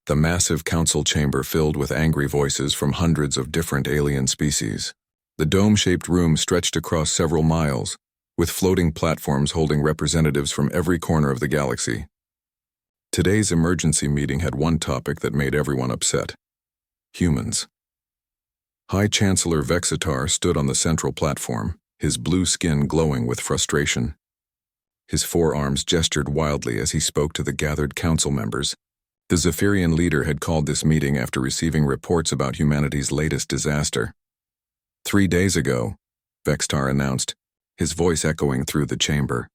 The massive council chamber filled with angry voices from hundreds of different alien species. The dome-shaped room stretched across several miles, with floating platforms holding representatives from every corner of the galaxy. Today's emergency meeting had one topic that made everyone upset: humans. High Chancellor Vexitar stood on the central platform, his blue skin glowing with frustration. His forearms gestured wildly as he spoke to the gathered council members. The Zephyrian leader had called this meeting after receiving reports about humanity's latest disaster. 3 days ago, Vexitar announced, his voice echoing through the chamber.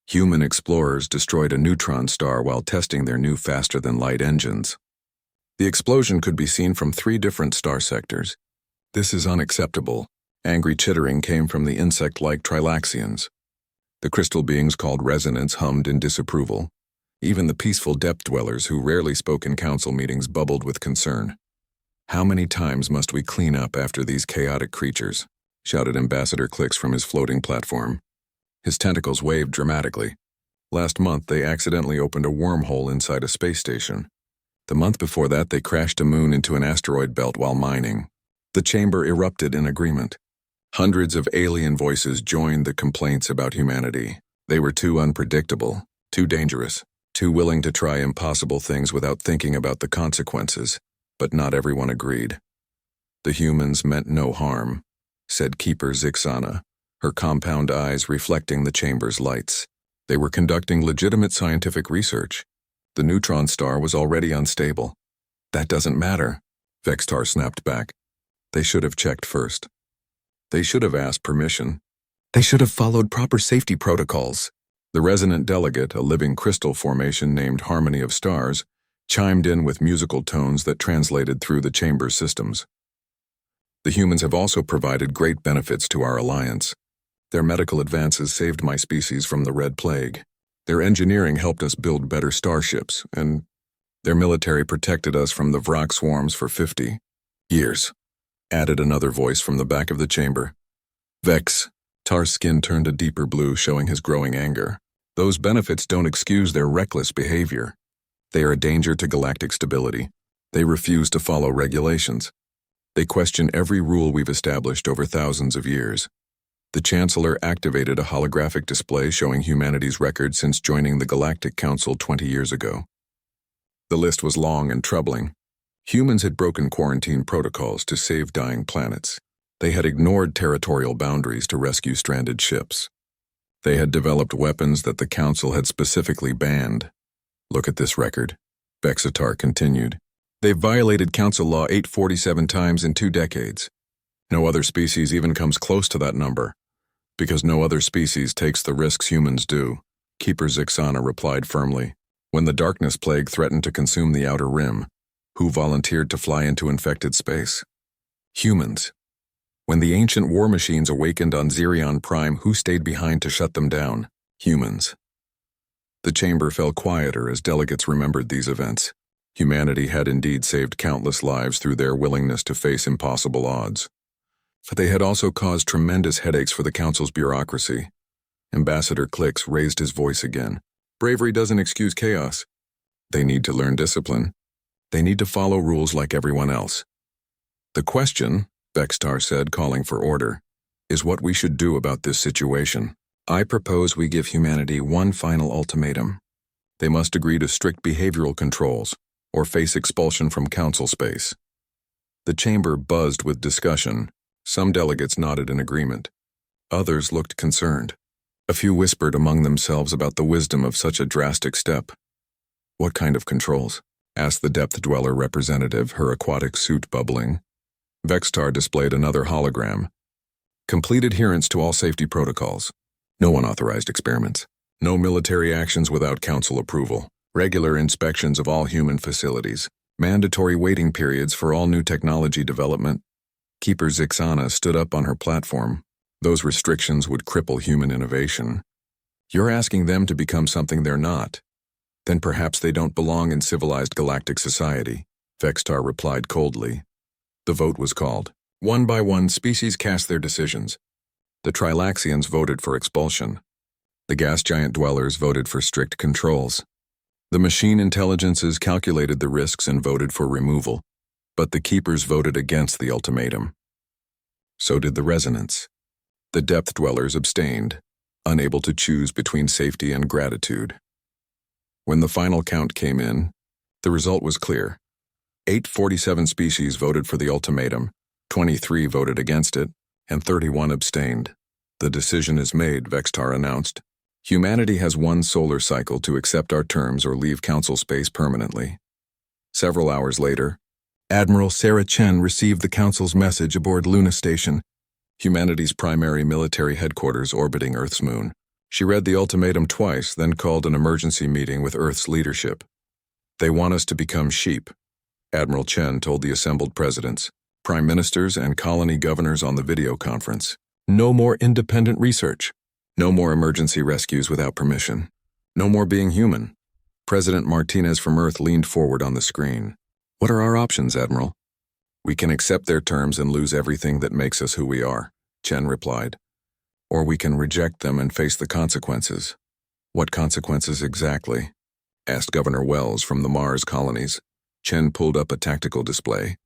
Human explorers destroyed a neutron star while testing their new faster-than-light engines. The explosion could be seen from 3 different star sectors. This is unacceptable. Angry chittering came from the insect-like Trilaxians. The crystal beings called resonance hummed in disapproval. Even the peaceful depth dwellers who rarely spoke in council meetings bubbled with concern. "How many times must we clean up after these chaotic creatures?" shouted Ambassador Clix from his floating platform. His tentacles waved dramatically. Last month, they accidentally opened a wormhole inside a space station. The month before that, they crashed a moon into an asteroid belt while mining. The chamber erupted in agreement. Hundreds of alien voices joined the complaints about humanity. They were too unpredictable, too dangerous, too willing to try impossible things without thinking about the consequences. But not everyone agreed. "The humans meant no harm," said Keeper Zixana, her compound eyes reflecting the chamber's lights. "They were conducting legitimate scientific research. The neutron star was already unstable." "That doesn't matter," Vexitar snapped back. "They should have checked first. They should have asked permission. They should have followed proper safety protocols." The resonant delegate, a living crystal formation named Harmony of Stars, chimed in with musical tones that translated through the chamber's systems. "The humans have also provided great benefits to our alliance. Their medical advances saved my species from the Red Plague. Their engineering helped us build better starships, and their military protected us from the Vrak swarms for 50 years, added another voice from the back of the chamber. Vex, Tar's skin turned a deeper blue, showing his growing anger. "Those benefits don't excuse their reckless behavior. They are a danger to galactic stability. They refuse to follow regulations. They question every rule we've established over thousands of years." The Chancellor activated a holographic display showing humanity's record since joining the Galactic Council 20 years ago. The list was long and troubling. Humans had broken quarantine protocols to save dying planets. They had ignored territorial boundaries to rescue stranded ships. They had developed weapons that the Council had specifically banned. "Look at this record," Vexitar continued. "They've violated Council Law 847 times in 2 decades. No other species even comes close to that number, because no other species takes the risks humans do," Keeper Zixana replied firmly. "When the darkness plague threatened to consume the outer rim, who volunteered to fly into infected space? Humans. When the ancient war machines awakened on Xerion Prime, who stayed behind to shut them down? Humans." The chamber fell quieter as delegates remembered these events. Humanity had indeed saved countless lives through their willingness to face impossible odds. But they had also caused tremendous headaches for the Council's bureaucracy. Ambassador Clix raised his voice again. "Bravery doesn't excuse chaos. They need to learn discipline. They need to follow rules like everyone else. The question," Vexitar said, calling for order, "is what we should do about this situation. I propose we give humanity one final ultimatum. They must agree to strict behavioral controls, or face expulsion from Council space." The chamber buzzed with discussion. Some delegates nodded in agreement. Others looked concerned. A few whispered among themselves about the wisdom of such a drastic step. "What kind of controls?" asked the Depth Dweller representative, her aquatic suit bubbling. Vexitar displayed another hologram. "Complete adherence to all safety protocols. No unauthorized experiments. No military actions without Council approval. Regular inspections of all human facilities. Mandatory waiting periods for all new technology development." Keeper Zixana stood up on her platform. "Those restrictions would cripple human innovation. You're asking them to become something they're not. Then perhaps they don't belong in civilized galactic society," Vexitar replied coldly. The vote was called. One by one, species cast their decisions. The Trilaxians voted for expulsion. The gas giant dwellers voted for strict controls. The machine intelligences calculated the risks and voted for removal, but the keepers voted against the ultimatum. So did the resonance. The depth dwellers abstained, unable to choose between safety and gratitude. When the final count came in, the result was clear. 847 species voted for the ultimatum, 23 voted against it, and 31 abstained. The decision is made, Vextar announced. Humanity has one solar cycle to accept our terms or leave council space permanently. Several hours later, Admiral Sarah Chen received the council's message aboard Luna Station, humanity's primary military headquarters orbiting Earth's moon. She read the ultimatum twice, then called an emergency meeting with Earth's leadership. They want us to become sheep, Admiral Chen told the assembled presidents, prime ministers, and colony governors on the video conference. No more independent research. No more emergency rescues without permission. No more being human. President Martinez from Earth leaned forward on the screen. What are our options, Admiral? We can accept their terms and lose everything that makes us who we are, Chen replied. Or we can reject them and face the consequences. What consequences exactly? Asked Governor Wells from the Mars colonies. Chen pulled up a tactical display.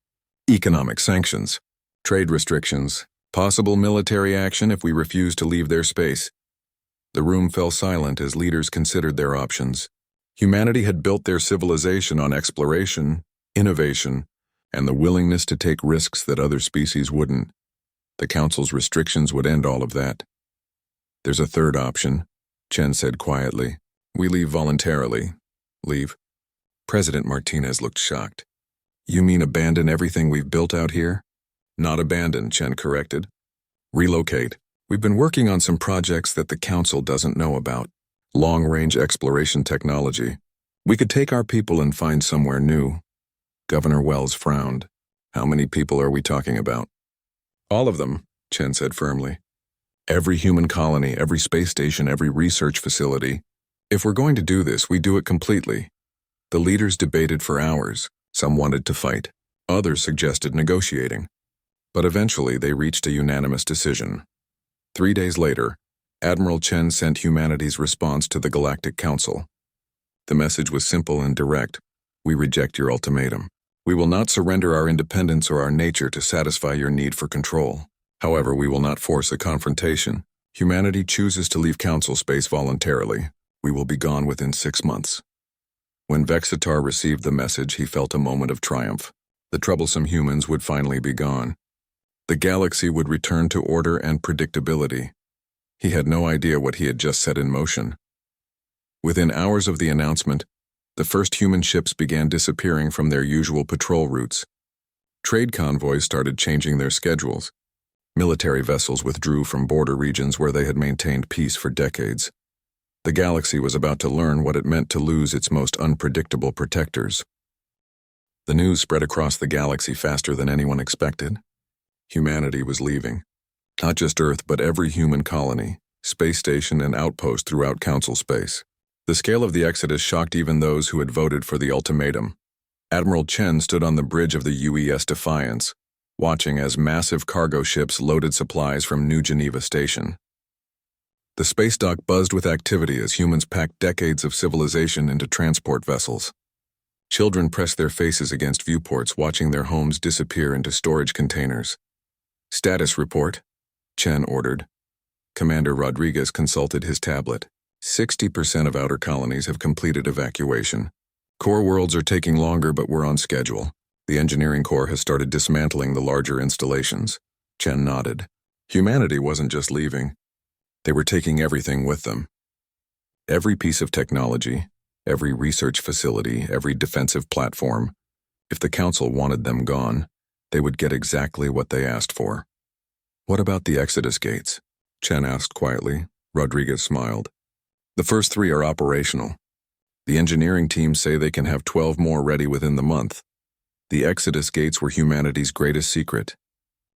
Economic sanctions, trade restrictions, possible military action if we refuse to leave their space. The room fell silent as leaders considered their options. Humanity had built their civilization on exploration, innovation, and the willingness to take risks that other species wouldn't. The Council's restrictions would end all of that. There's a third option, Chen said quietly. We leave voluntarily. Leave? President Martinez looked shocked. You mean abandon everything we've built out here? Not abandon, Chen corrected. Relocate. We've been working on some projects that the Council doesn't know about. Long-range exploration technology. We could take our people and find somewhere new. Governor Wells frowned. How many people are we talking about? All of them, Chen said firmly. Every human colony, every space station, every research facility. If we're going to do this, we do it completely. The leaders debated for hours. Some wanted to fight. Others suggested negotiating. But eventually they reached a unanimous decision. 3 days later, Admiral Chen sent humanity's response to the Galactic Council. The message was simple and direct. We reject your ultimatum. We will not surrender our independence or our nature to satisfy your need for control. However, we will not force a confrontation. Humanity chooses to leave council space voluntarily. We will be gone within 6 months. When Vexitar received the message, he felt a moment of triumph. The troublesome humans would finally be gone. The galaxy would return to order and predictability. He had no idea what he had just set in motion. Within hours of the announcement, the first human ships began disappearing from their usual patrol routes. Trade convoys started changing their schedules. Military vessels withdrew from border regions where they had maintained peace for decades. The galaxy was about to learn what it meant to lose its most unpredictable protectors. The news spread across the galaxy faster than anyone expected. Humanity was leaving. Not just Earth, but every human colony, space station, and outpost throughout Council space. The scale of the exodus shocked even those who had voted for the ultimatum. Admiral Chen stood on the bridge of the UES Defiance, watching as massive cargo ships loaded supplies from New Geneva Station. The space dock buzzed with activity as humans packed decades of civilization into transport vessels. Children pressed their faces against viewports, watching their homes disappear into storage containers. Status report, Chen ordered. Commander Rodriguez consulted his tablet. 60% of outer colonies have completed evacuation. Core worlds are taking longer, but we're on schedule. The engineering corps has started dismantling the larger installations. Chen nodded. Humanity wasn't just leaving. They were taking everything with them. Every piece of technology, every research facility, every defensive platform. If the Council wanted them gone, they would get exactly what they asked for. What about the Exodus gates? Chen asked quietly. Rodriguez smiled. The first 3 are operational. The engineering teams say they can have 12 more ready within the month. The Exodus gates were humanity's greatest secret.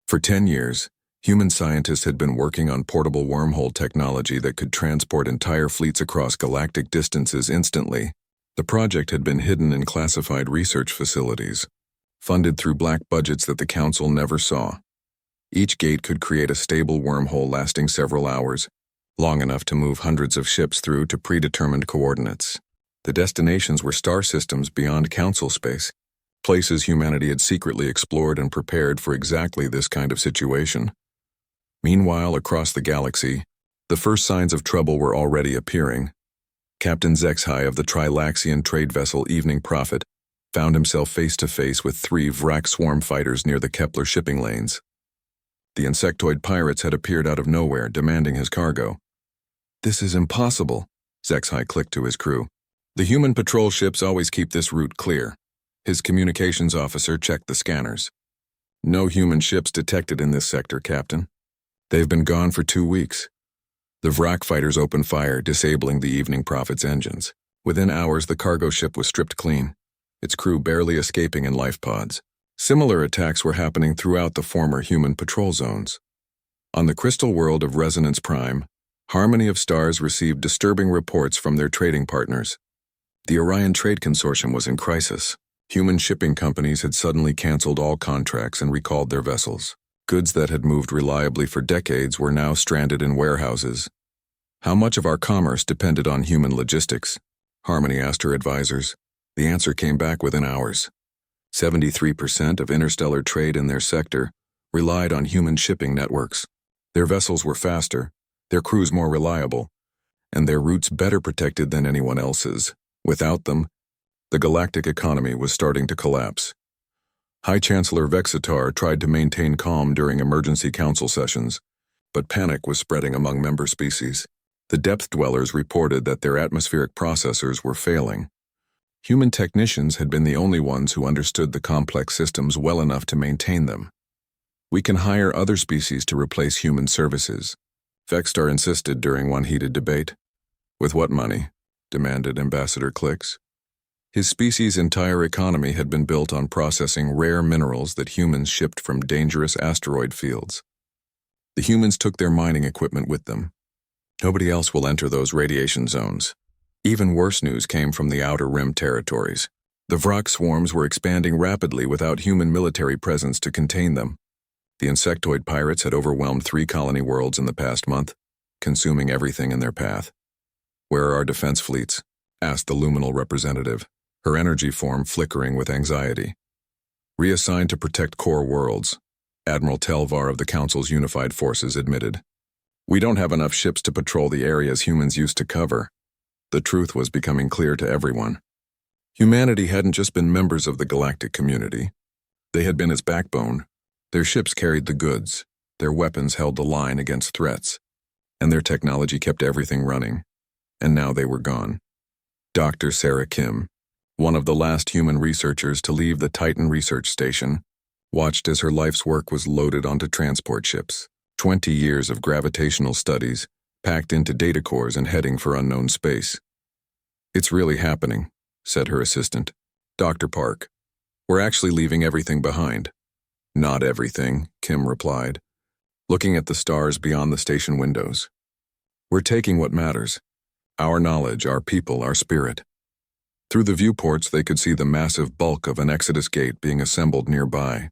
For 10 years, human scientists had been working on portable wormhole technology that could transport entire fleets across galactic distances instantly. The project had been hidden in classified research facilities, funded through black budgets that the Council never saw. Each gate could create a stable wormhole lasting several hours, long enough to move hundreds of ships through to predetermined coordinates. The destinations were star systems beyond Council space, places humanity had secretly explored and prepared for exactly this kind of situation. Meanwhile, across the galaxy, the first signs of trouble were already appearing. Captain Zexhai of the Trilaxian trade vessel Evening Prophet found himself face-to-face with 3 Vrak swarm fighters near the Kepler shipping lanes. The insectoid pirates had appeared out of nowhere, demanding his cargo. "This is impossible," Zexhai clicked to his crew. "The human patrol ships always keep this route clear." His communications officer checked the scanners. "No human ships detected in this sector, Captain. They've been gone for 2 weeks." The Vrak fighters opened fire, disabling the Evening Prophet's engines. Within hours, the cargo ship was stripped clean, its crew barely escaping in life pods. Similar attacks were happening throughout the former human patrol zones. On the crystal world of Resonance Prime, Harmony of Stars received disturbing reports from their trading partners. The Orion Trade Consortium was in crisis. Human shipping companies had suddenly canceled all contracts and recalled their vessels. Goods that had moved reliably for decades were now stranded in warehouses. How much of our commerce depended on human logistics? Harmony asked her advisors. The answer came back within hours. 73% of interstellar trade in their sector relied on human shipping networks. Their vessels were faster, their crews more reliable, and their routes better protected than anyone else's. Without them, the galactic economy was starting to collapse. High Chancellor Vexitar tried to maintain calm during emergency council sessions, but panic was spreading among member species. The depth dwellers reported that their atmospheric processors were failing. Human technicians had been the only ones who understood the complex systems well enough to maintain them. "We can hire other species to replace human services," Vexitar insisted during one heated debate. "With what money?" demanded Ambassador Clicks. His species' entire economy had been built on processing rare minerals that humans shipped from dangerous asteroid fields. The humans took their mining equipment with them. Nobody else will enter those radiation zones. Even worse news came from the Outer Rim territories. The Vrak swarms were expanding rapidly without human military presence to contain them. The insectoid pirates had overwhelmed 3 colony worlds in the past month, consuming everything in their path. "Where are our defense fleets?" asked the luminal representative, her energy form flickering with anxiety. "Reassigned to protect core worlds," Admiral Telvar of the Council's Unified Forces admitted. "We don't have enough ships to patrol the areas humans used to cover." The truth was becoming clear to everyone. Humanity hadn't just been members of the galactic community. They had been its backbone. Their ships carried the goods, their weapons held the line against threats, and their technology kept everything running. And now they were gone. Dr. Sarah Kim, one of the last human researchers to leave the Titan research station, watched as her life's work was loaded onto transport ships. 20 years of gravitational studies, packed into data cores and heading for unknown space. "It's really happening," said her assistant, Dr. Park. "We're actually leaving everything behind." "Not everything," Kim replied, looking at the stars beyond the station windows. "We're taking what matters. Our knowledge, our people, our spirit." Through the viewports, they could see the massive bulk of an Exodus gate being assembled nearby.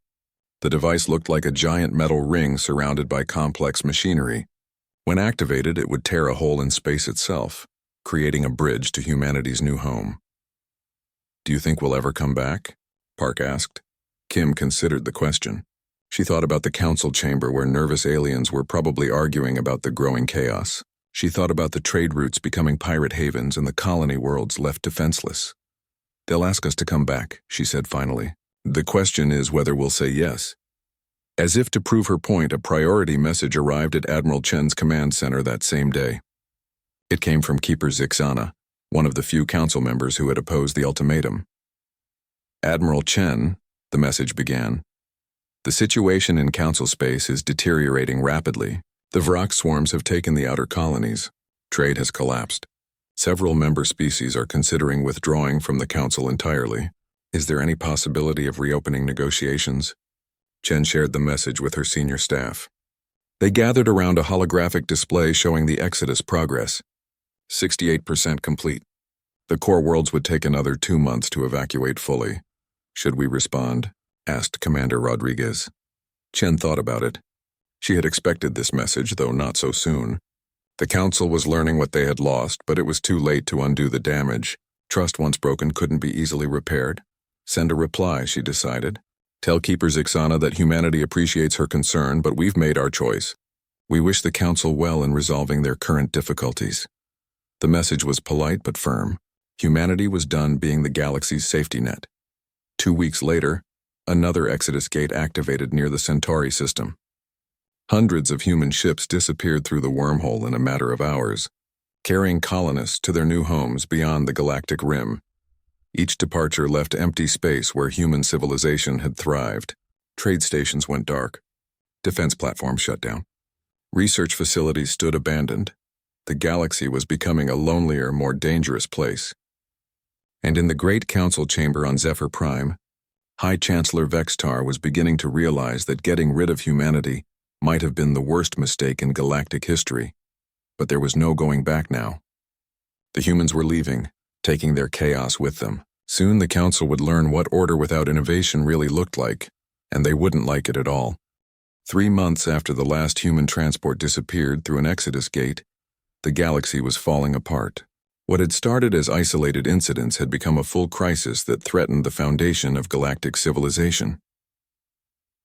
The device looked like a giant metal ring surrounded by complex machinery. When activated, it would tear a hole in space itself, creating a bridge to humanity's new home. "Do you think we'll ever come back?" Park asked. Kim considered the question. She thought about the council chamber where nervous aliens were probably arguing about the growing chaos. She thought about the trade routes becoming pirate havens and the colony worlds left defenseless. "They'll ask us to come back," she said finally. "The question is whether we'll say yes." As if to prove her point, a priority message arrived at Admiral Chen's command center that same day. It came from Keeper Zixana, one of the few council members who had opposed the ultimatum. "Admiral Chen," the message began, "the situation in council space is deteriorating rapidly. The Vrak swarms have taken the outer colonies. Trade has collapsed. Several member species are considering withdrawing from the council entirely. Is there any possibility of reopening negotiations?" Chen shared the message with her senior staff. They gathered around a holographic display showing the Exodus progress. 68% complete. The core worlds would take another 2 months to evacuate fully. "Should we respond?" asked Commander Rodriguez. Chen thought about it. She had expected this message, though not so soon. The council was learning what they had lost, but it was too late to undo the damage. Trust once broken couldn't be easily repaired. Send a reply, she decided. Tell Keeper Zixana that humanity appreciates her concern, but we've made our choice. We wish the Council well in resolving their current difficulties. The message was polite but firm. Humanity was done being the galaxy's safety net. 2 weeks later, another Exodus gate activated near the Centauri system. Hundreds of human ships disappeared through the wormhole in a matter of hours, carrying colonists to their new homes beyond the galactic rim. Each departure left empty space where human civilization had thrived. Trade stations went dark. Defense platforms shut down. Research facilities stood abandoned. The galaxy was becoming a lonelier, more dangerous place. And in the Great Council chamber on Zephyr Prime, High Chancellor Vextar was beginning to realize that getting rid of humanity might have been the worst mistake in galactic history. But there was no going back now. The humans were leaving, taking their chaos with them. Soon the Council would learn what order without innovation really looked like, and they wouldn't like it at all. 3 months after the last human transport disappeared through an Exodus gate, the galaxy was falling apart. What had started as isolated incidents had become a full crisis that threatened the foundation of galactic civilization.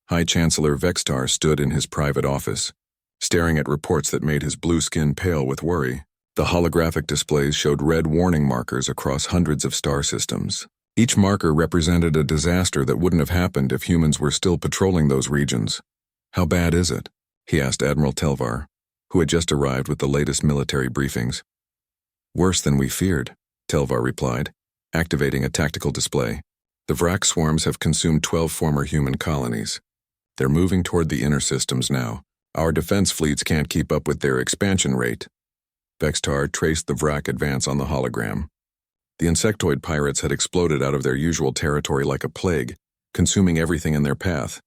High Chancellor Vextar stood in his private office, staring at reports that made his blue skin pale with worry. The holographic displays showed red warning markers across hundreds of star systems. Each marker represented a disaster that wouldn't have happened if humans were still patrolling those regions. "How bad is it?" he asked Admiral Telvar, who had just arrived with the latest military briefings. "Worse than we feared," Telvar replied, activating a tactical display. "The Vrak swarms have consumed 12 former human colonies. They're moving toward the inner systems now. Our defense fleets can't keep up with their expansion rate." Vextar traced the Vrak advance on the hologram. The insectoid pirates had exploded out of their usual territory like a plague, consuming everything in their path.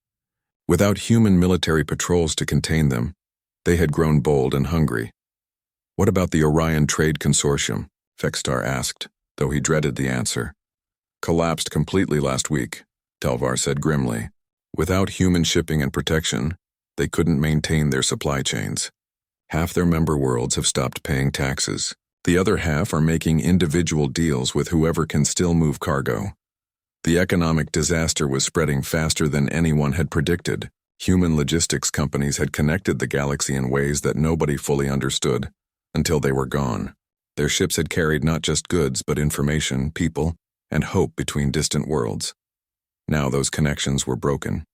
Without human military patrols to contain them, they had grown bold and hungry. "What about the Orion Trade Consortium?" Vextar asked, though he dreaded the answer. "Collapsed completely last week," Telvar said grimly. Without human shipping and protection, they couldn't maintain their supply chains. Half their member worlds have stopped paying taxes. The other half are making individual deals with whoever can still move cargo. The economic disaster was spreading faster than anyone had predicted. Human logistics companies had connected the galaxy in ways that nobody fully understood, until they were gone. Their ships had carried not just goods, but information, people, and hope between distant worlds. Now those connections were broken.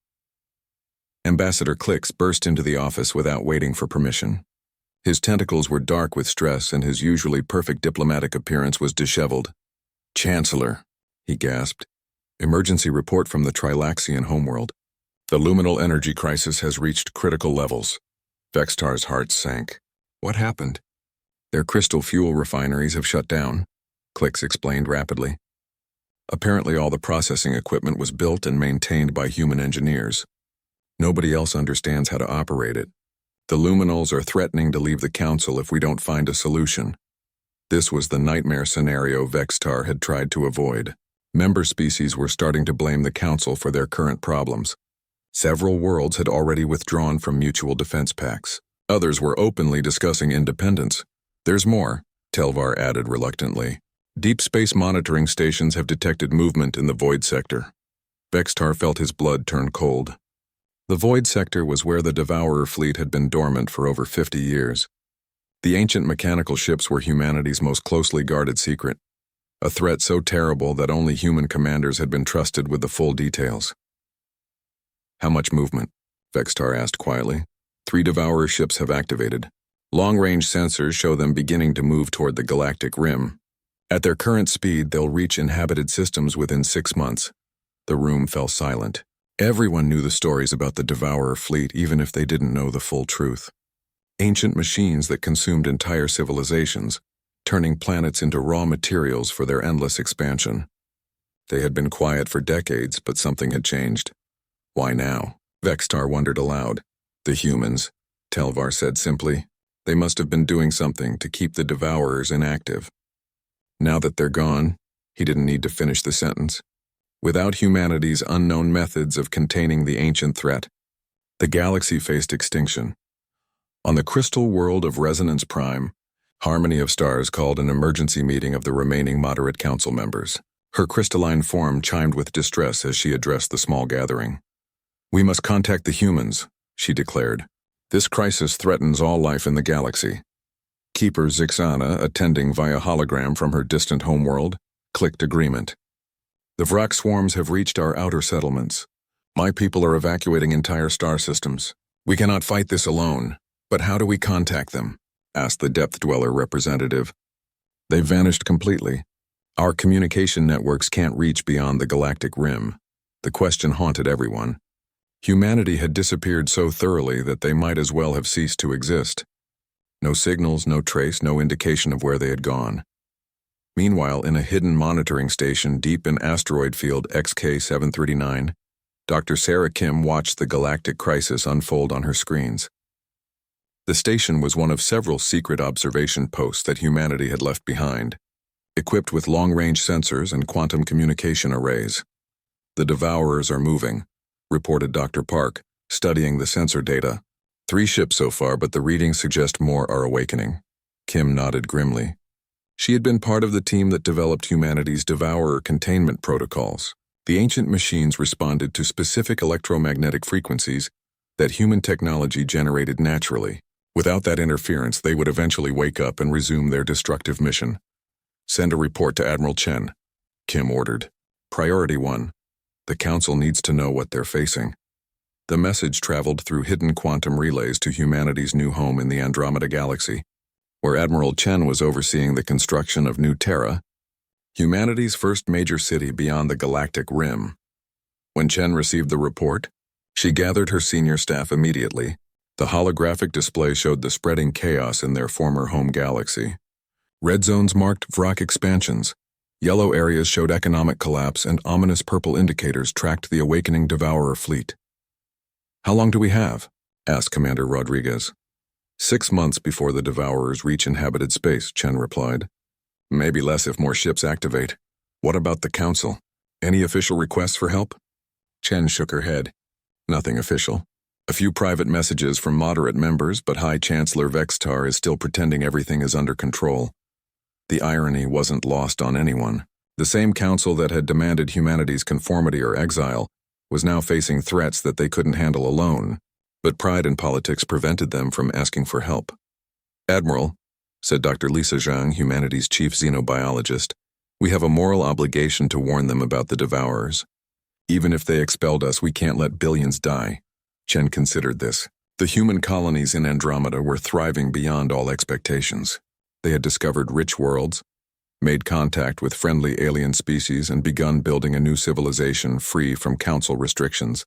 Ambassador Clix burst into the office without waiting for permission. His tentacles were dark with stress, and his usually perfect diplomatic appearance was disheveled. "Chancellor," he gasped. "Emergency report from the Trilaxian homeworld. The luminal energy crisis has reached critical levels." Vextar's heart sank. "What happened?" "Their crystal fuel refineries have shut down," Clix explained rapidly. "Apparently all the processing equipment was built and maintained by human engineers. Nobody else understands how to operate it. The luminals are threatening to leave the Council if we don't find a solution." This was the nightmare scenario Vextar had tried to avoid. Member species were starting to blame the Council for their current problems. Several worlds had already withdrawn from mutual defense pacts. Others were openly discussing independence. "There's more," Telvar added reluctantly. "Deep space monitoring stations have detected movement in the Void Sector." Vextar felt his blood turn cold. The Void Sector was where the Devourer fleet had been dormant for over 50 years. The ancient mechanical ships were humanity's most closely guarded secret, a threat so terrible that only human commanders had been trusted with the full details. "How much movement?" Vextar asked quietly. 3 Devourer ships have activated. Long-range sensors show them beginning to move toward the galactic rim. At their current speed, they'll reach inhabited systems within 6 months. The room fell silent. Everyone knew the stories about the Devourer fleet, even if they didn't know the full truth. Ancient machines that consumed entire civilizations, turning planets into raw materials for their endless expansion. They had been quiet for decades, but something had changed. Why now? Vextar wondered aloud. "The humans," Telvar said simply. "They must have been doing something to keep the Devourers inactive." Now that they're gone, he didn't need to finish the sentence. Without humanity's unknown methods of containing the ancient threat, the galaxy faced extinction. On the crystal world of Resonance Prime, Harmony of Stars called an emergency meeting of the remaining moderate council members. Her crystalline form chimed with distress as she addressed the small gathering. "We must contact the humans," she declared. "This crisis threatens all life in the galaxy." Keeper Zixana, attending via hologram from her distant homeworld, clicked agreement. "The Vrak swarms have reached our outer settlements. My people are evacuating entire star systems. We cannot fight this alone, but how do we contact them?" asked the Depth Dweller representative. "They vanished completely. Our communication networks can't reach beyond the galactic rim." The question haunted everyone. Humanity had disappeared so thoroughly that they might as well have ceased to exist. No signals, no trace, no indication of where they had gone. Meanwhile, in a hidden monitoring station deep in asteroid field XK-739, Dr. Sarah Kim watched the galactic crisis unfold on her screens. The station was one of several secret observation posts that humanity had left behind, equipped with long-range sensors and quantum communication arrays. "The devourers are moving," reported Dr. Park, studying the sensor data. "3 ships so far, but the readings suggest more are awakening." Kim nodded grimly. She had been part of the team that developed humanity's devourer containment protocols. The ancient machines responded to specific electromagnetic frequencies that human technology generated naturally. Without that interference, they would eventually wake up and resume their destructive mission. "Send a report to Admiral Chen," Kim ordered. "Priority 1. The Council needs to know what they're facing." The message traveled through hidden quantum relays to humanity's new home in the Andromeda Galaxy, where Admiral Chen was overseeing the construction of New Terra, humanity's first major city beyond the galactic rim. When Chen received the report, she gathered her senior staff immediately. The holographic display showed the spreading chaos in their former home galaxy. Red zones marked Vrak expansions, yellow areas showed economic collapse, and ominous purple indicators tracked the awakening devourer fleet. "How long do we have?" asked Commander Rodriguez. 6 months before the devourers reach inhabited space, Chen replied. "Maybe less if more ships activate. What about the Council? Any official requests for help?" Chen shook her head. "Nothing official. A few private messages from moderate members, but High Chancellor Vextar is still pretending everything is under control." The irony wasn't lost on anyone. The same council that had demanded humanity's conformity or exile was now facing threats that they couldn't handle alone, but pride in politics prevented them from asking for help. "Admiral," said Dr. Lisa Zhang, humanity's chief xenobiologist, "we have a moral obligation to warn them about the devourers. Even if they expelled us, we can't let billions die." Chen considered this. The human colonies in Andromeda were thriving beyond all expectations. They had discovered rich worlds, made contact with friendly alien species, and begun building a new civilization free from council restrictions.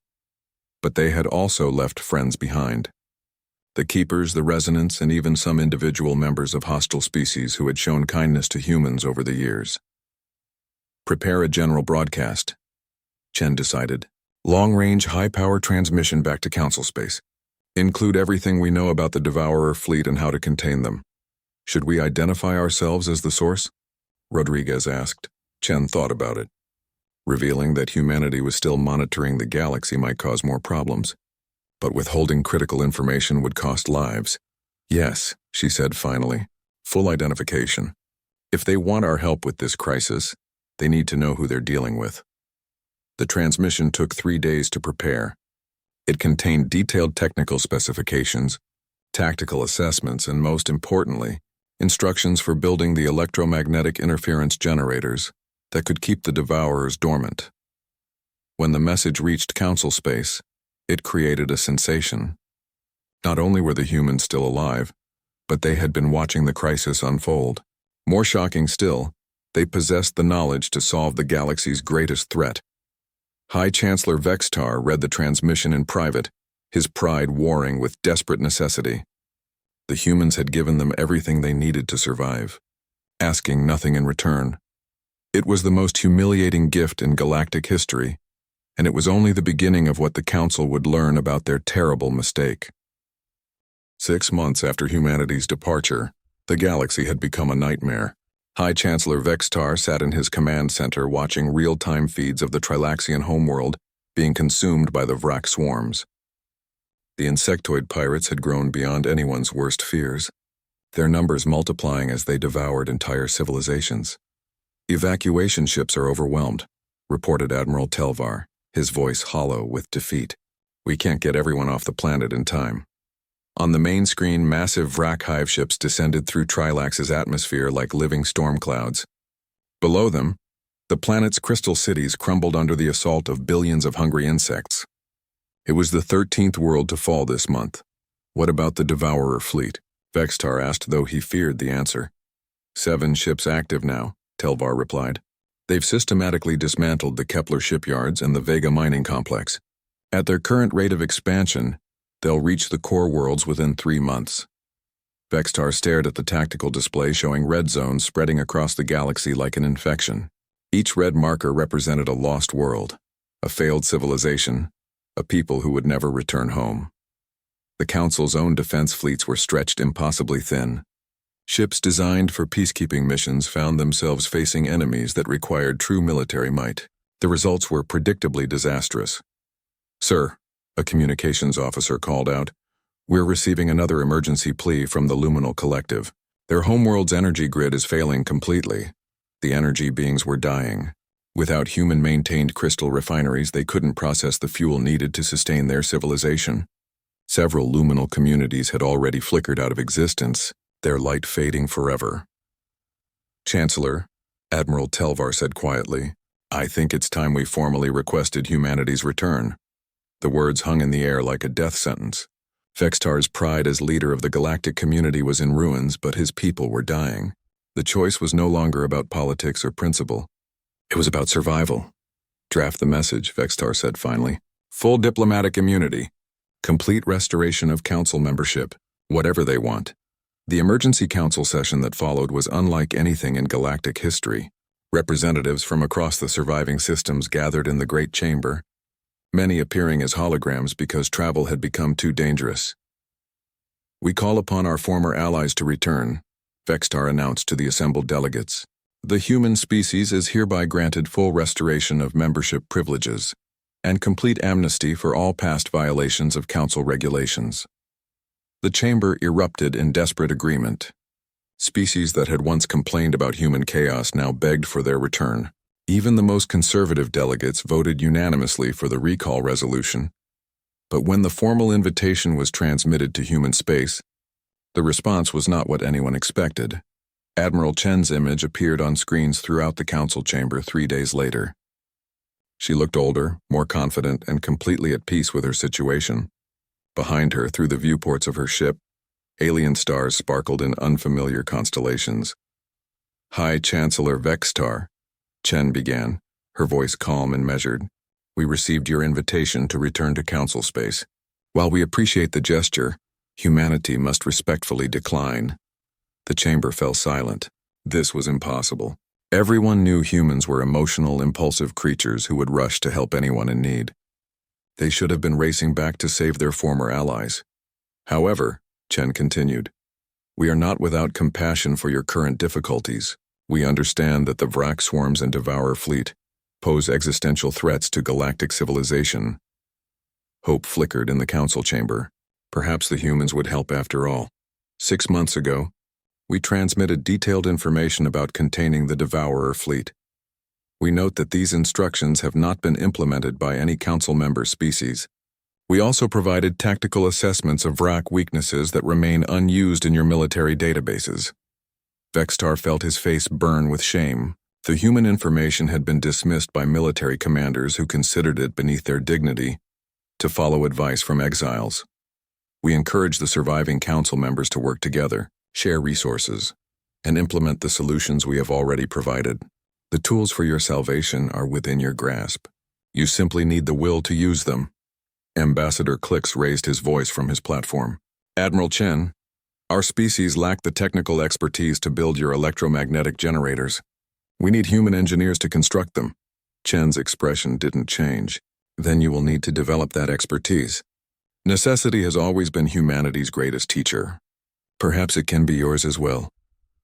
But they had also left friends behind. The Keepers, the Resonants, and even some individual members of hostile species who had shown kindness to humans over the years. "Prepare a general broadcast," Chen decided. "Long-range, high-power transmission back to Council space. Include everything we know about the Devourer fleet and how to contain them." "Should we identify ourselves as the source?" Rodriguez asked. Chen thought about it. Revealing that humanity was still monitoring the galaxy might cause more problems, but withholding critical information would cost lives. "Yes," she said finally. "Full identification. If they want our help with this crisis, they need to know who they're dealing with." The transmission took 3 days to prepare. It contained detailed technical specifications, tactical assessments, and most importantly, instructions for building the electromagnetic interference generators that could keep the devourers dormant. When the message reached Council space, it created a sensation. Not only were the humans still alive, but they had been watching the crisis unfold. More shocking still, they possessed the knowledge to solve the galaxy's greatest threat. High Chancellor Vextar read the transmission in private, his pride warring with desperate necessity. The humans had given them everything they needed to survive, asking nothing in return. It was the most humiliating gift in galactic history, and it was only the beginning of what the Council would learn about their terrible mistake. 6 months after humanity's departure, the galaxy had become a nightmare. High Chancellor Vextar sat in his command center watching real-time feeds of the Trilaxian homeworld being consumed by the Vrak swarms. The insectoid pirates had grown beyond anyone's worst fears. their numbers multiplying as they devoured entire civilizations. Evacuation ships are overwhelmed, reported Admiral Telvar, his voice hollow with defeat. We can't get everyone off the planet in time. On the main screen, massive Vrak hive ships descended through Trilax's atmosphere like living storm clouds. Below them, the planet's crystal cities crumbled under the assault of billions of hungry insects. It was the 13th world to fall this month. What about the Devourer fleet? Vextar asked, though he feared the answer. 7 ships active now, Telvar replied. They've systematically dismantled the Kepler shipyards and the Vega mining complex. At their current rate of expansion, they'll reach the core worlds within 3 months. Vextar stared at the tactical display showing red zones spreading across the galaxy like an infection. Each red marker represented a lost world, a failed civilization, a people who would never return home. The Council's own defense fleets were stretched impossibly thin. Ships designed for peacekeeping missions found themselves facing enemies that required true military might. The results were predictably disastrous. Sir, a communications officer called out, we're receiving another emergency plea from the Luminal Collective. Their homeworld's energy grid is failing completely. The energy beings were dying. Without human-maintained crystal refineries, they couldn't process the fuel needed to sustain their civilization. Several luminal communities had already flickered out of existence, their light fading forever. Chancellor, Admiral Telvar said quietly, I think it's time we formally requested humanity's return. The words hung in the air like a death sentence. Vextar's pride as leader of the galactic community was in ruins, but his people were dying. The choice was no longer about politics or principle. It was about survival. Draft the message, Vextar said finally. Full diplomatic immunity. Complete restoration of council membership. Whatever they want. The emergency council session that followed was unlike anything in galactic history. Representatives from across the surviving systems gathered in the Great Chamber, many appearing as holograms because travel had become too dangerous. We call upon our former allies to return, Vextar announced to the assembled delegates. The human species is hereby granted full restoration of membership privileges and complete amnesty for all past violations of council regulations. The chamber erupted in desperate agreement. Species that had once complained about human chaos now begged for their return. Even the most conservative delegates voted unanimously for the recall resolution. But when the formal invitation was transmitted to human space, the response was not what anyone expected. Admiral Chen's image appeared on screens throughout the council chamber 3 days later. She looked older, more confident, and completely at peace with her situation. Behind her, through the viewports of her ship, alien stars sparkled in unfamiliar constellations. High Chancellor Vextar, Chen began, her voice calm and measured. We received your invitation to return to council space. While we appreciate the gesture, humanity must respectfully decline. The chamber fell silent. This was impossible. Everyone knew humans were emotional, impulsive creatures who would rush to help anyone in need. They should have been racing back to save their former allies. However, Chen continued, we are not without compassion for your current difficulties. We understand that the Vrak swarms and Devourer fleet pose existential threats to galactic civilization. Hope flickered in the council chamber. Perhaps the humans would help after all. 6 months ago, we transmitted detailed information about containing the Devourer fleet. We note that these instructions have not been implemented by any council member species. We also provided tactical assessments of Vrak weaknesses that remain unused in your military databases. Vextar felt his face burn with shame. The human information had been dismissed by military commanders who considered it beneath their dignity to follow advice from exiles. We encourage the surviving council members to work together, share resources, and implement the solutions we have already provided. The tools for your salvation are within your grasp. You simply need the will to use them. Ambassador Clix raised his voice from his platform. Admiral Chen, our species lack the technical expertise to build your electromagnetic generators. We need human engineers to construct them. Chen's expression didn't change. Then you will need to develop that expertise. Necessity has always been humanity's greatest teacher. Perhaps it can be yours as well.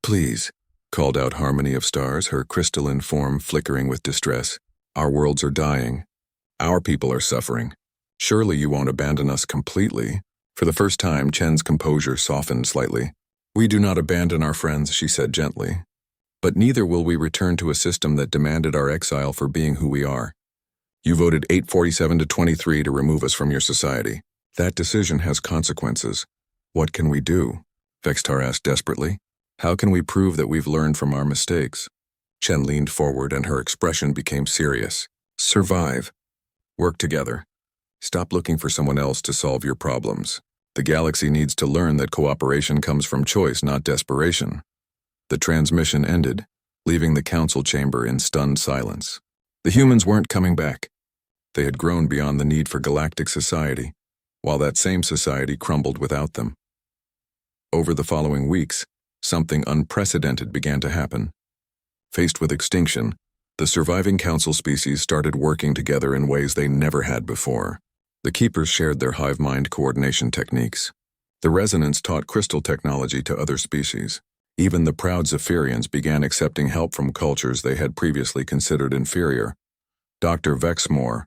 Please, called out Harmony of Stars, her crystalline form flickering with distress. Our worlds are dying. Our people are suffering. Surely you won't abandon us completely. For the first time, Chen's composure softened slightly. "We do not abandon our friends," she said gently. "But neither will we return to a system that demanded our exile for being who we are. You voted 847 to 23 to remove us from your society. That decision has consequences. What can we do?" Vextar asked desperately. "How can we prove that we've learned from our mistakes?" Chen leaned forward and her expression became serious. "Survive. Work together. Stop looking for someone else to solve your problems. The galaxy needs to learn that cooperation comes from choice, not desperation." The transmission ended, leaving the council chamber in stunned silence. The humans weren't coming back. They had grown beyond the need for galactic society, while that same society crumbled without them. Over the following weeks, something unprecedented began to happen. Faced with extinction, the surviving council species started working together in ways they never had before. The keepers shared their hive mind coordination techniques. The resonance taught crystal technology to other species. Even the proud Zephyrians began accepting help from cultures they had previously considered inferior. Dr. Vexmore,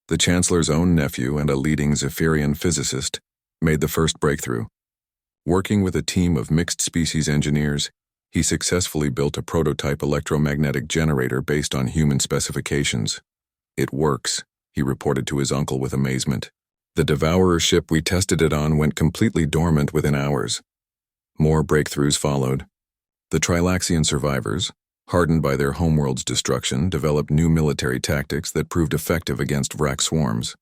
the Chancellor's own nephew and a leading Zephyrian physicist, made the first breakthrough. Working with a team of mixed-species engineers, he successfully built a prototype electromagnetic generator based on human specifications. "It works," he reported to his uncle with amazement. "The devourer ship we tested it on went completely dormant within hours." More breakthroughs followed. The Trilaxian survivors, hardened by their homeworld's destruction, developed new military tactics that proved effective against Vrak swarms.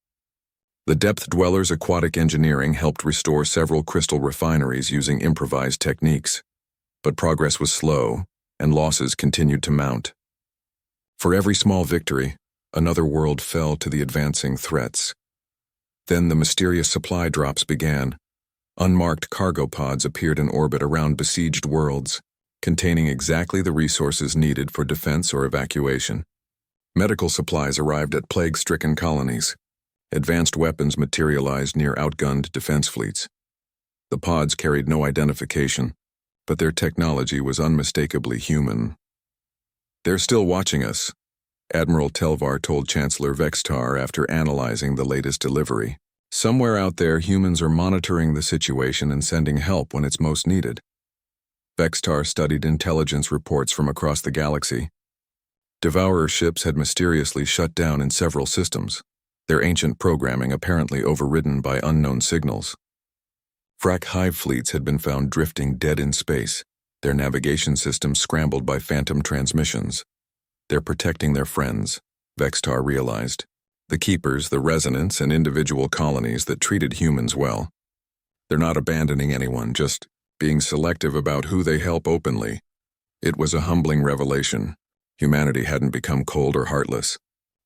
The Depth Dwellers' aquatic engineering helped restore several crystal refineries using improvised techniques. But progress was slow, and losses continued to mount. For every small victory, another world fell to the advancing threats. Then the mysterious supply drops began. Unmarked cargo pods appeared in orbit around besieged worlds, containing exactly the resources needed for defense or evacuation. Medical supplies arrived at plague-stricken colonies. Advanced weapons materialized near outgunned defense fleets. The pods carried no identification, but their technology was unmistakably human. "They're still watching us," Admiral Telvar told Chancellor Vextar after analyzing the latest delivery. "Somewhere out there, humans are monitoring the situation and sending help when it's most needed." Vextar studied intelligence reports from across the galaxy. Devourer ships had mysteriously shut down in several systems, their ancient programming apparently overridden by unknown signals. Vrak hive fleets had been found drifting dead in space, their navigation systems scrambled by phantom transmissions. "They're protecting their friends," Vextar realized. The keepers, the resonants, and individual colonies that treated humans well. They're not abandoning anyone, just being selective about who they help openly. It was a humbling revelation. Humanity hadn't become cold or heartless.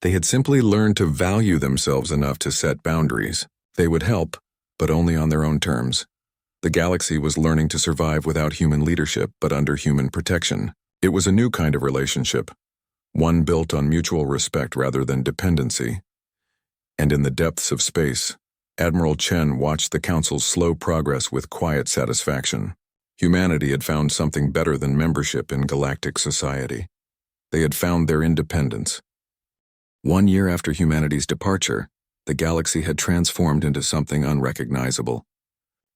They had simply learned to value themselves enough to set boundaries. They would help, but only on their own terms. The galaxy was learning to survive without human leadership, but under human protection. It was a new kind of relationship, one built on mutual respect rather than dependency. And in the depths of space, Admiral Chen watched the Council's slow progress with quiet satisfaction. Humanity had found something better than membership in galactic society. They had found their independence. 1 year after humanity's departure, the galaxy had transformed into something unrecognizable.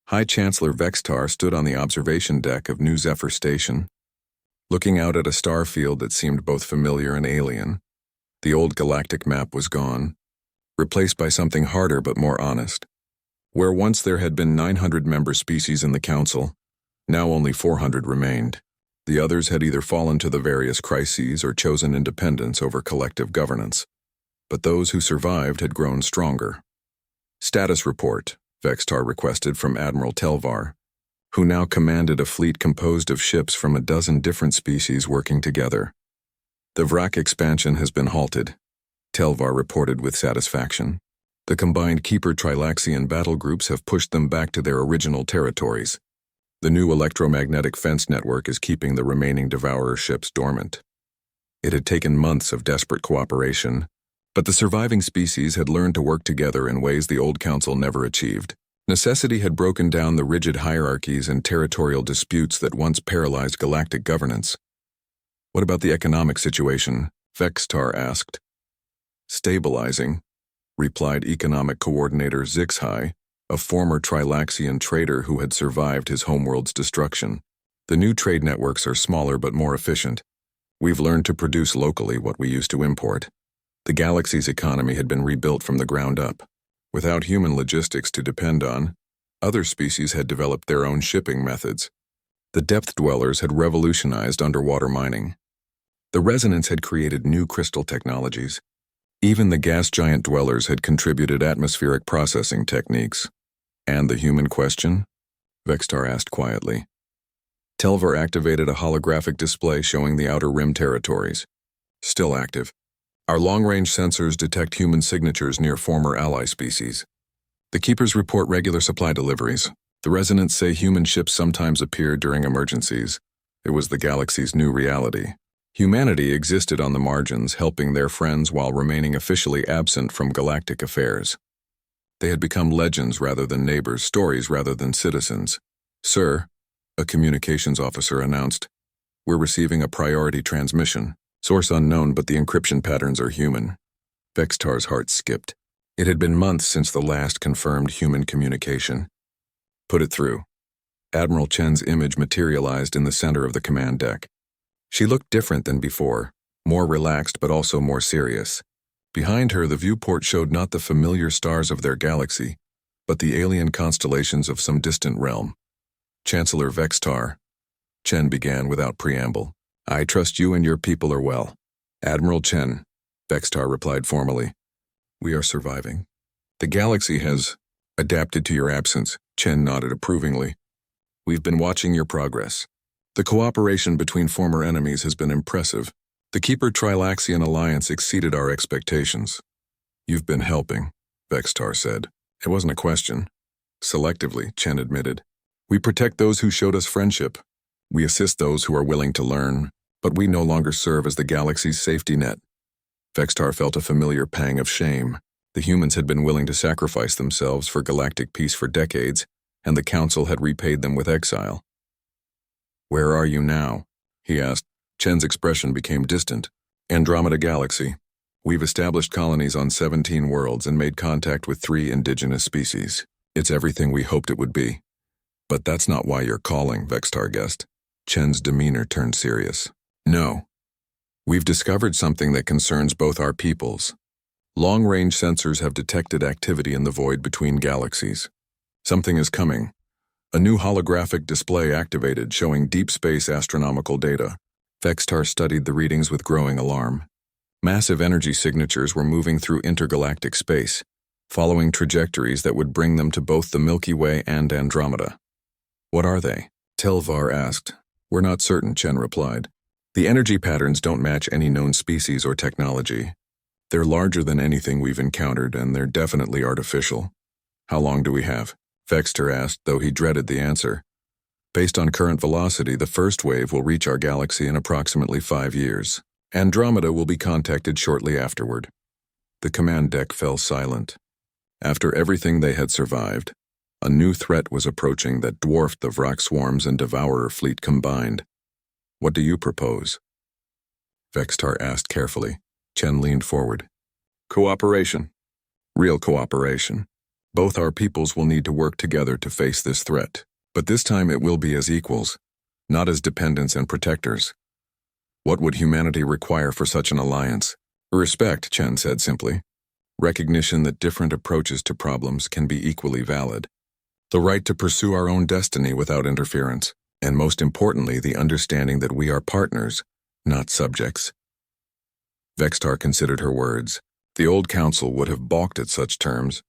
High Chancellor Vextar stood on the observation deck of New Zephyr Station, looking out at a star field that seemed both familiar and alien. The old galactic map was gone, replaced by something harder but more honest. Where once there had been 900 member species in the Council, now only 400 remained. The others had either fallen to the various crises or chosen independence over collective governance. But those who survived had grown stronger. "Status report," Vextar requested from Admiral Telvar, who now commanded a fleet composed of ships from a dozen different species working together. "The Vrak expansion has been halted," Telvar reported with satisfaction. "The combined Keeper Trilaxian battle groups have pushed them back to their original territories. The new electromagnetic fence network is keeping the remaining Devourer ships dormant." It had taken months of desperate cooperation, but the surviving species had learned to work together in ways the old council never achieved. Necessity had broken down the rigid hierarchies and territorial disputes that once paralyzed galactic governance. "What about the economic situation?" Vextar asked. "Stabilizing," replied Economic Coordinator Zixhai, a former Trilaxian trader who had survived his homeworld's destruction. The new trade networks are smaller but more efficient. We've learned to produce locally what we used to import. The galaxy's economy had been rebuilt from the ground up. Without human logistics to depend on, other species had developed their own shipping methods. The depth dwellers had revolutionized underwater mining. The resonance had created new crystal technologies. Even the gas giant dwellers had contributed atmospheric processing techniques. And the human question? Vextar asked quietly. Telvar activated a holographic display showing the Outer Rim territories. Still active. Our long-range sensors detect human signatures near former ally species. The Keepers report regular supply deliveries. The Resonants say human ships sometimes appear during emergencies. It was the galaxy's new reality. Humanity existed on the margins, helping their friends while remaining officially absent from galactic affairs. They had become legends rather than neighbors, stories rather than citizens. Sir, a communications officer announced, we're receiving a priority transmission. Source unknown, but the encryption patterns are human. Vextar's heart skipped. It had been months since the last confirmed human communication. Put it through. Admiral Chen's image materialized in the center of the command deck. She looked different than before, more relaxed but also more serious. Behind her, the viewport showed not the familiar stars of their galaxy, but the alien constellations of some distant realm. Chancellor Vextar, Chen began without preamble. I trust you and your people are well. Admiral Chen, Vextar replied formally. We are surviving. The galaxy has adapted to your absence, Chen nodded approvingly. We've been watching your progress. The cooperation between former enemies has been impressive. The Keeper Trilaxian alliance exceeded our expectations. You've been helping, Vextar said. It wasn't a question. Selectively, Chen admitted. We protect those who showed us friendship. We assist those who are willing to learn, but we no longer serve as the galaxy's safety net. Vextar felt a familiar pang of shame. The humans had been willing to sacrifice themselves for galactic peace for decades, and the Council had repaid them with exile. Where are you now? He asked. Chen's expression became distant. Andromeda Galaxy. We've established colonies on 17 worlds and made contact with 3 indigenous species. It's everything we hoped it would be. But that's not why you're calling, Vextar guessed. Chen's demeanor turned serious. No. We've discovered something that concerns both our peoples. Long-range sensors have detected activity in the void between galaxies. Something is coming. A new holographic display activated showing deep space astronomical data. Vextar studied the readings with growing alarm. Massive energy signatures were moving through intergalactic space, following trajectories that would bring them to both the Milky Way and Andromeda. What are they? Telvar asked. We're not certain, Chen replied. The energy patterns don't match any known species or technology. They're larger than anything we've encountered, and they're definitely artificial. How long do we have? Vextar asked, though he dreaded the answer. Based on current velocity, the first wave will reach our galaxy in approximately 5 years. Andromeda will be contacted shortly afterward. The command deck fell silent. After everything they had survived, a new threat was approaching that dwarfed the Vrak swarms and Devourer fleet combined. What do you propose? Vextar asked carefully. Chen leaned forward. Cooperation. Real cooperation. Both our peoples will need to work together to face this threat. But this time it will be as equals, not as dependents and protectors. What would humanity require for such an alliance? Respect, Chen said simply. Recognition that different approaches to problems can be equally valid. The right to pursue our own destiny without interference, and most importantly, the understanding that we are partners, not subjects. Vextar considered her words. The old council would have balked at such terms,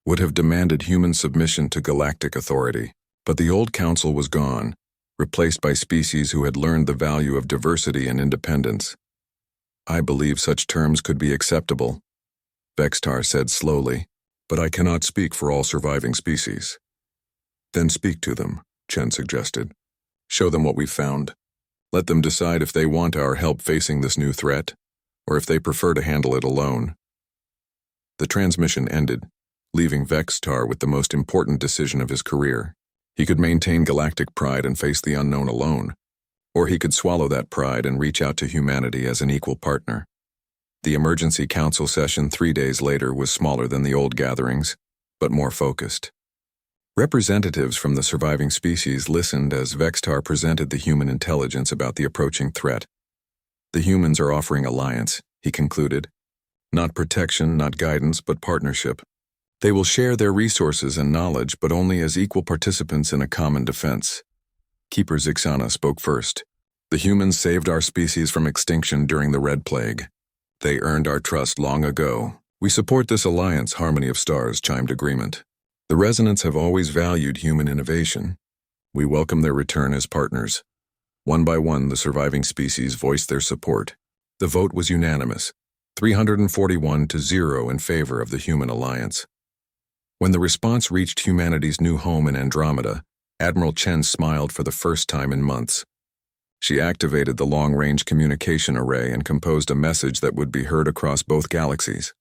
would have demanded human submission to galactic authority. But the old council was gone, replaced by species who had learned the value of diversity and independence. I believe such terms could be acceptable, Vextar said slowly, but I cannot speak for all surviving species. Then speak to them, Chen suggested. Show them what we've found. Let them decide if they want our help facing this new threat, or if they prefer to handle it alone. The transmission ended, leaving Vextar with the most important decision of his career. He could maintain galactic pride and face the unknown alone, or he could swallow that pride and reach out to humanity as an equal partner. The emergency council session 3 days later was smaller than the old gatherings, but more focused. Representatives from the surviving species listened as Vextar presented the human intelligence about the approaching threat. The humans are offering alliance, he concluded. Not protection, not guidance, but partnership. They will share their resources and knowledge, but only as equal participants in a common defense. Keeper Zixana spoke first. The humans saved our species from extinction during the Red Plague. They earned our trust long ago. We support this alliance, Harmony of Stars chimed agreement. The Resonants have always valued human innovation. We welcome their return as partners. One by one, the surviving species voiced their support. The vote was unanimous, 341-0 in favor of the human alliance. When the response reached humanity's new home in Andromeda, Admiral Chen smiled for the first time in months. She activated the long-range communication array and composed a message that would be heard across both galaxies.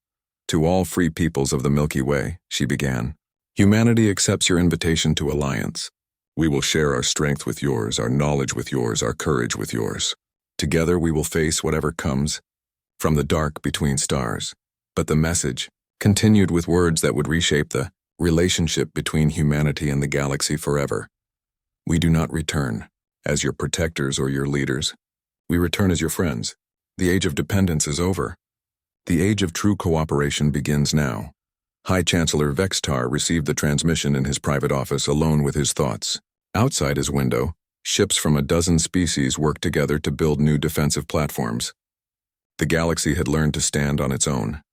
To all free peoples of the Milky Way, she began. Humanity accepts your invitation to alliance. We will share our strength with yours, our knowledge with yours, our courage with yours. Together we will face whatever comes from the dark between stars. But the message continued with words that would reshape the relationship between humanity and the galaxy forever. We do not return as your protectors or your leaders. We return as your friends. The age of dependence is over. The age of true cooperation begins now. High Chancellor Vextar received the transmission in his private office alone with his thoughts. Outside his window, ships from a dozen species worked together to build new defensive platforms. The galaxy had learned to stand on its own,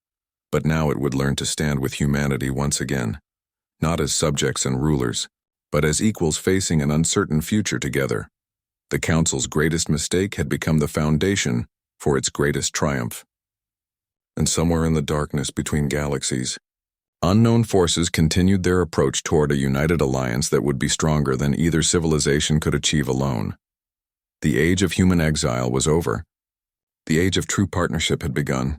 but now it would learn to stand with humanity once again, not as subjects and rulers, but as equals facing an uncertain future together. The Council's greatest mistake had become the foundation for its greatest triumph. And somewhere in the darkness between galaxies, unknown forces continued their approach toward a united alliance that would be stronger than either civilization could achieve alone. The age of human exile was over. The age of true partnership had begun.